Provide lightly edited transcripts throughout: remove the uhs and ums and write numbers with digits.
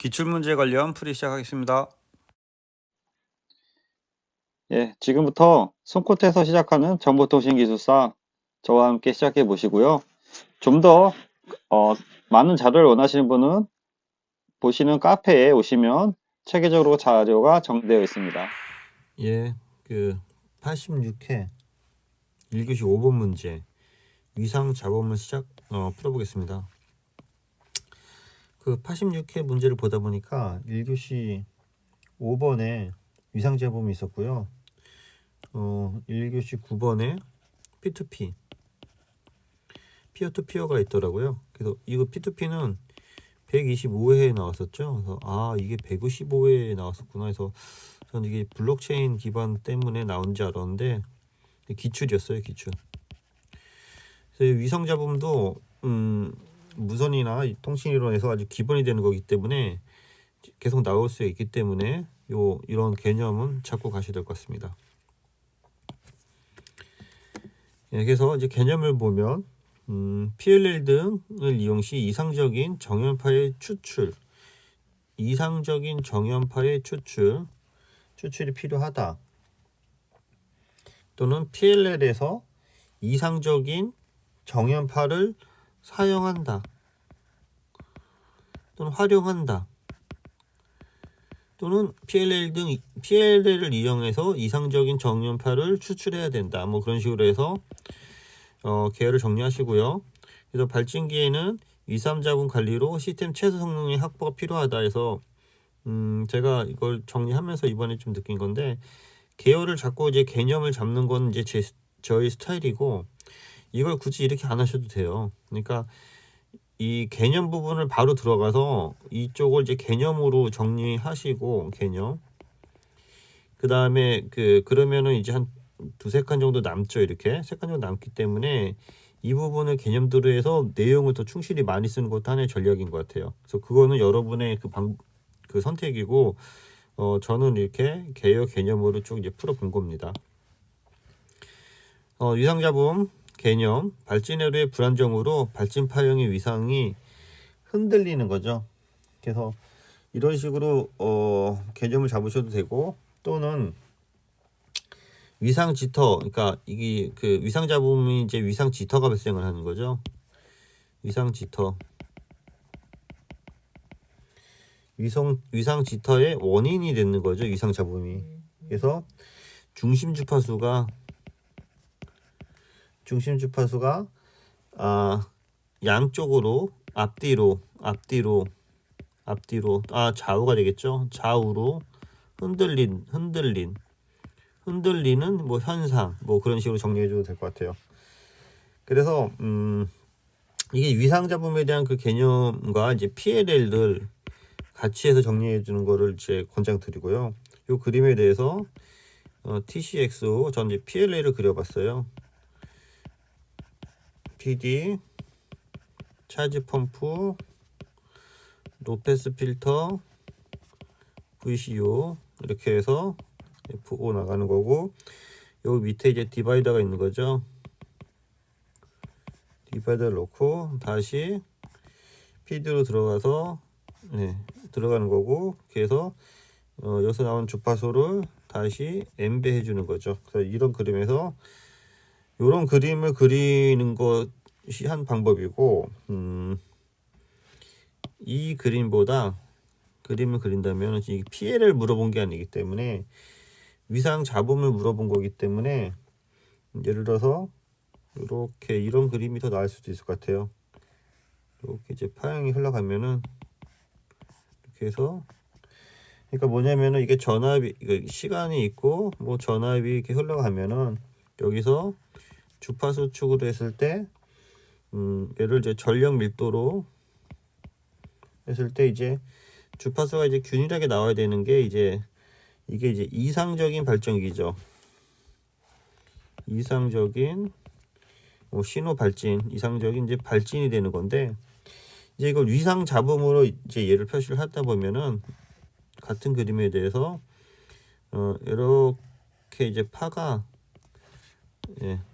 기출문제 관련 풀이 시작하겠습니다. 예, 지금부터 손끝에서 시작하는 정보통신기술사 저와 함께 시작해 보시고요. 좀 더 많은 자료를 원하시는 분은 보시는 카페에 오시면 체계적으로 자료가 정리되어 있습니다. 예, 86회 1교시 5번 문제 위상 자본을 풀어보겠습니다. 86회 문제를 보다 보니까 1교시 5번에 위상 자본이 있었고요. 1교시 9번에 P2P 피어투피어가 있더라고요. 그래서 이거 P2P는 125회에 나왔었죠. 그래서 이게 155회에 나왔었구나 해서 저는 이게 블록체인 기반 때문에 나온지 알았는데 기출이었어요. 기출. 그래서 위성 잡음도 무선이나 통신이론에서 아주 기본이 되는 거기 때문에 계속 나올 수 있기 때문에 이런 개념은 잡고 가셔야 될 것 같습니다. 예, 그래서 이제 개념을 보면 PLL 등을 이용 시 이상적인 정연파의 추출이 필요하다. 또는 PLL에서 이상적인 정연파를 사용한다. 또는 활용한다. 또는 PLL을 이용해서 이상적인 정연파를 추출해야 된다. 뭐 그런 식으로 해서 계열을 정리하시고요. 그래서 발진기에는 위삼자분 관리로 시스템 최소 성능의 확보가 필요하다 해서 제가 이걸 정리하면서 이번에 좀 느낀 건데, 계열을 잡고 이제 개념을 잡는 건 이제 저희 스타일이고, 이걸 굳이 이렇게 안 하셔도 돼요. 그러니까 이 개념 부분을 바로 들어가서 이쪽을 이제 개념으로 정리하시고, 개념. 그 다음에 그러면은 이제 한 두세 칸 정도 남죠. 이렇게 세 칸 정도 남기 때문에 이 부분을 개념들로 해서 내용을 더 충실히 많이 쓰는 것도 하나의 전략인 것 같아요. 그래서 그거는 여러분의 그 선택이고, 저는 이렇게 개념으로 쭉 이제 풀어본 겁니다. 위상자본 개념, 발진회로의 불안정으로 발진 파형의 위상이 흔들리는 거죠. 그래서 이런 식으로 개념을 잡으셔도 되고, 또는 위상 지터, 그러니까 이게 위상 잡음이 이제 위상 지터가 발생을 하는 거죠. 위상 지터. 위상 지터의 원인이 되는 거죠. 위상 잡음이. 그래서 중심 주파수가 양쪽으로 앞뒤로 좌우가 되겠죠. 좌우로 흔들리는 뭐 현상, 뭐 그런 식으로 정리해 줘도 될 것 같아요. 그래서 이게 위상 잡음에 대한 그 개념과 이제 PLL을 같이 해서 정리해 주는 거를 이제 권장드리고요. 이 그림에 대해서 TCXO 전 이제 PLL을 그려봤어요. PD, 차지 펌프, 로페스 필터, VCO 이렇게 해서 FO 나가는 거고, 여기 밑에 이제 디바이더가 있는 거죠. 디바이더를 넣고 다시 PD로 들어가서 들어가는 거고, 그래서 여기서 나온 주파수를 다시 엠베 해주는 거죠. 그래서 이런 그림에서 이런 그림을 그리는 것이 한 방법이고, 이 그림보다 그림을 그린다면 이 PL을 물어본 게 아니기 때문에 위상 잡음을 물어본 거기 때문에, 예를 들어서 이렇게 이런 그림이 더 나을 수도 있을 것 같아요. 이렇게 이제 파형이 흘러가면은 이렇게 해서, 그러니까 뭐냐면은 이게 전압이 시간이 있고 뭐 전압이 이렇게 흘러가면은 여기서 주파수 축으로 했을 때 얘를 이제 전력 밀도로 했을 때 이제 주파수가 이제 균일하게 나와야 되는 게 이게 이제 이상적인 발전기죠. 이상적인 신호 발진, 이상적인 이제 발진이 되는 건데, 이제 이걸 위상 잡음으로 이제 얘를 표시를 하다 보면은 같은 그림에 대해서 이렇게 이제 파가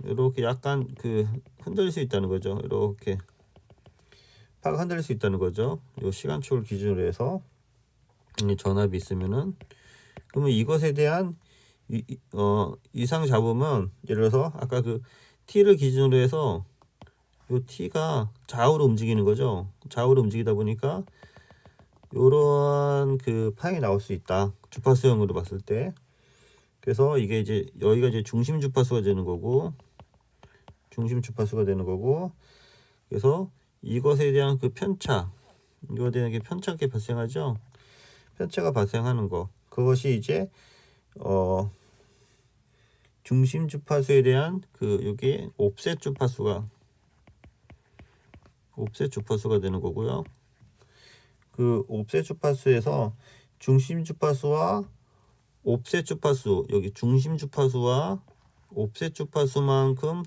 이렇게 약간 흔들릴 수 있다는 거죠. 이렇게 파가 흔들릴 수 있다는 거죠. 요 시간축을 기준으로 해서. 전압이 있으면은, 그러면 이것에 대한 이상 잡으면, 예를 들어서 아까 그 t를 기준으로 해서 요 t가 좌우로 움직이는 거죠. 좌우로 움직이다 보니까 요런 그 파이 나올 수 있다, 주파수형으로 봤을 때. 그래서 이게 이제 여기가 이제 중심 주파수가 되는 거고, 그래서 이것에 대한 그 편차, 이거에 대한 게 편차가 발생하죠. 편차가 발생하는 거, 그것이 이제 중심 주파수에 대한 그 요게 옵셋 주파수가 되는 거고요. 그 옵셋 주파수에서 중심 주파수와 옵셋 주파수, 여기 중심 주파수와 옵셋 주파수만큼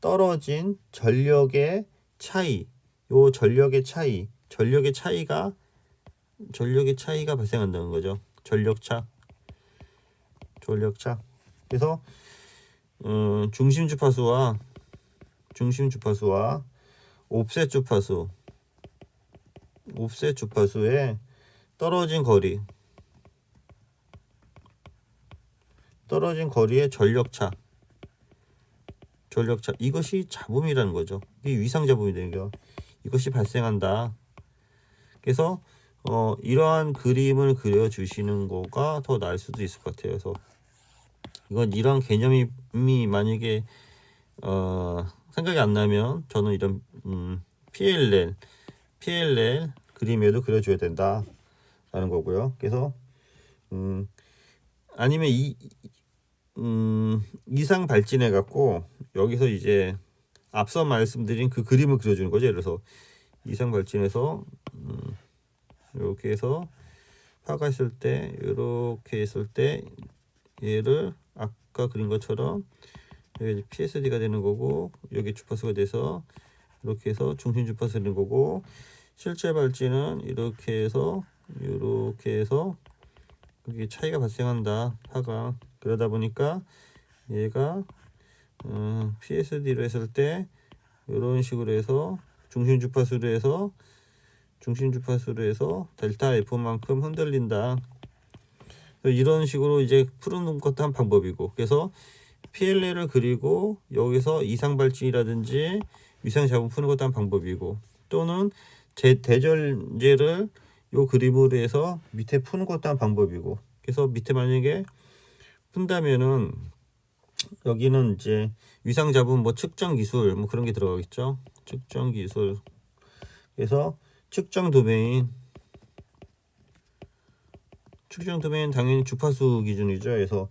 떨어진 전력의 차이, 요 전력의 차이가 발생한다는 거죠. 전력차. 그래서 중심 주파수와 옵셋 주파수의 떨어진 거리의 전력차, 이것이 잡음이라는 거죠. 이 위상 잡음이 되는 거, 이것이 발생한다. 그래서 이러한 그림을 그려 주시는 거가 더 나을 수도 있을 것 같아요. 그래서 이런 개념이 만약에 생각이 안 나면 저는 이런 PLL 그림에도 그려줘야 된다라는 거고요. 그래서 아니면 이상 발진해 갖고 여기서 이제 앞서 말씀드린 그 그림을 그려주는 거죠. 그래서 이상 발진해서 이렇게 해서 파가 있을 때, 이렇게 있을 때 얘를 아까 그린 것처럼 여기 PSD가 되는 거고, 여기 주파수가 돼서 이렇게 해서 중심 주파수 되는 거고, 실제 발진은 이렇게 해서 여기 차이가 발생한다, 파가. 그러다 보니까 얘가 PSD로 했을 때 이런 식으로 해서 중심 주파수로 해서 델타 F만큼 흔들린다. 이런 식으로 이제 푸는 것도 한 방법이고, 그래서 PLL을 그리고 여기서 이상 발진이라든지 위상 잡음 푸는 것도 한 방법이고, 또는 대절제를 요 그림으로 해서 밑에 푸는 것도 한 방법이고, 그래서 밑에 만약에 푼다면은 여기는 이제 위상 잡음 뭐 측정 기술 뭐 그런 게 들어가겠죠. 측정 기술. 그래서 측정 도메인 당연히 주파수 기준이죠. 그래서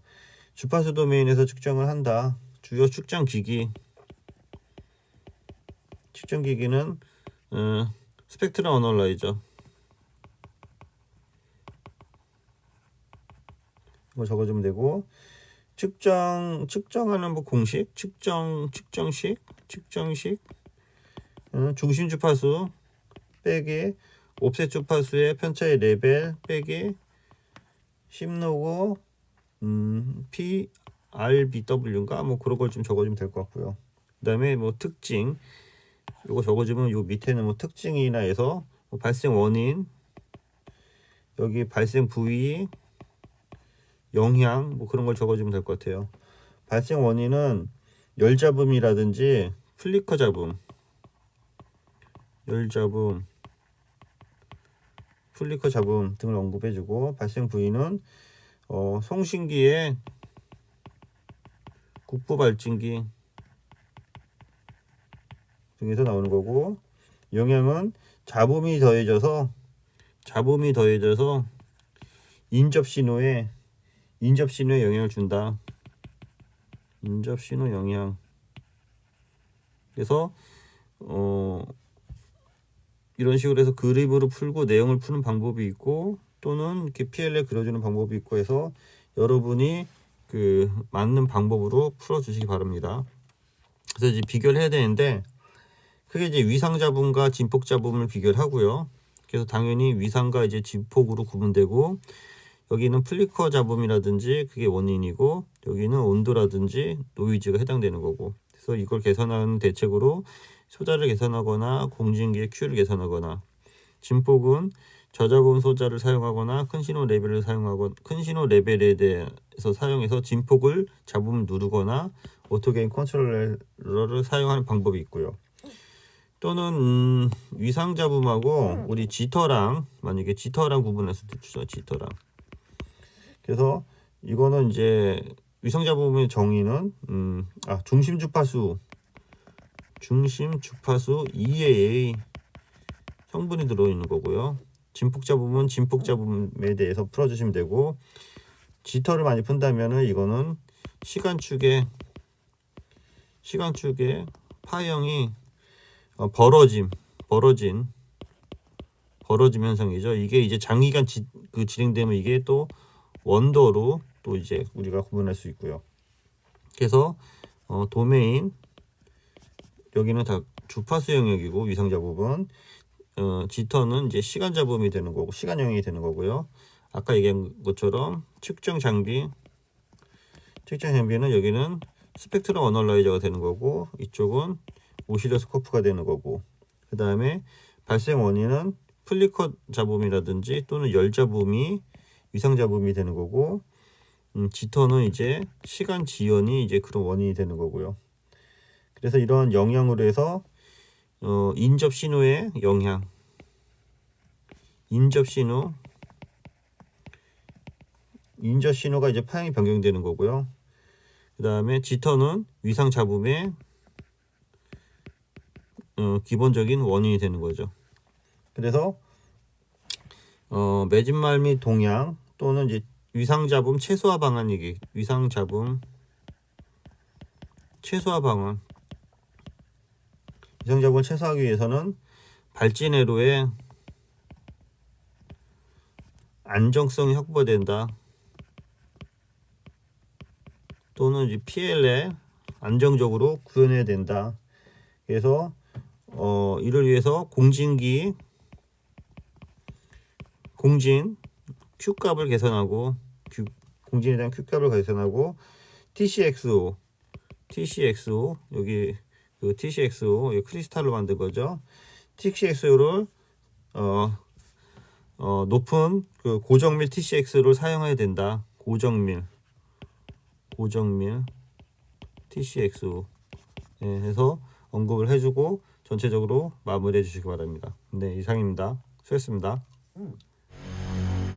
주파수 도메인에서 측정을 한다. 주요 측정 기기는 스펙트럼 어널라이저. 이거 적어주면 되고, 측정하는 뭐 공식, 측정식, 중심 주파수 빼기 옵셋 주파수의 편차의 레벨 빼기 심노고 PRBW인가 뭐 그런 걸 좀 적어주면 될 것 같고요. 그다음에 뭐 특징, 요거 적어주면 요 밑에는 뭐 특징이나 해서 뭐 발생 원인, 여기 발생 부위, 영향 뭐 그런 걸 적어주면 될 것 같아요. 발생 원인은 열잡음이라든지 플리커 잡음, 플리커 잡음 등을 언급해주고, 발생 부위는 송신기의 국부 발진기 등에서 나오는 거고, 영향은 잡음이 더해져서 인접 신호에 영향을 준다. 인접 신호 영향. 그래서 이런 식으로 해서 그림으로 풀고 내용을 푸는 방법이 있고, 또는 이렇게 PL에 그려주는 방법이 있고 해서 여러분이 그 맞는 방법으로 풀어주시기 바랍니다. 그래서 이제 비교를 해야 되는데, 크게 이제 위상 잡음과 진폭 잡음을 비교를 하고요. 그래서 당연히 위상과 이제 진폭으로 구분되고, 여기는 플리커 잡음이라든지 그게 원인이고, 여기는 온도라든지 노이즈가 해당되는 거고, 그래서 이걸 개선하는 대책으로 소자를 개선하거나 공진기의 Q를 개선하거나, 진폭은 저작원 소자를 사용하거나 큰 신호 레벨을 사용하거나 큰 신호 레벨에 대해서 사용해서 진폭을 잡음을 누르거나 오토게인 컨트롤러를 사용하는 방법이 있고요. 또는 위상 잡음하고 우리 지터랑 만약에 지터랑 구분할 수도 있죠. 지터랑. 그래서 이거는 이제 위상 잡음의 정의는 중심 주파수 2의 성분이 들어있는 거고요. 진폭 잡음은 진폭 잡음에 대해서 풀어주시면 되고, 지터를 많이 푼다면은 이거는 시간축의 파형이 벌어짐 현상이죠. 이게 이제 장기간 진행되면 이게 또 원더로 또 이제 우리가 구분할 수 있고요. 그래서 도메인 여기는 다 주파수 영역이고 위상 잡음은 지터는 이제 시간 잡음이 되는 거고 시간 영역이 되는 거고요. 아까 얘기한 것처럼 측정 장비는 여기는 스펙트럼 어널라이저가 되는 거고 이쪽은 오실로스코프가 되는 거고, 그 다음에 발생 원인은 플리커 잡음이라든지 또는 열 잡음이 위상 잡음이 되는 거고, 지터는 이제 시간 지연이 이제 그런 원인이 되는 거고요. 그래서 이런 영향으로 해서 인접 신호의 영향, 인접 신호가 이제 파형이 변경되는 거고요. 그 다음에 지터는 위상 잡음의 기본적인 원인이 되는 거죠. 그래서 매진말 및 동향 또는 이제 위상 잡음 최소화 방안이기, 위상 잡음 최소화 방안. 위상 잡음을 최소화하기 위해서는 발진 회로의 안정성이 확보된다. 또는 이제 PL에 안정적으로 구현해야 된다. 그래서 이를 위해서 공진 Q값을 계산하고 공진에 대한 Q값을 계산하고 TCXO 여기 그 TCXO 크리스탈로 만든 거죠. TCXO를 높은 그 고정밀 TCX를 사용해야 된다. 고정밀 TCXO 해서 언급을 해주고 전체적으로 마무리해 주시기 바랍니다. 네, 이상입니다. 수고했습니다.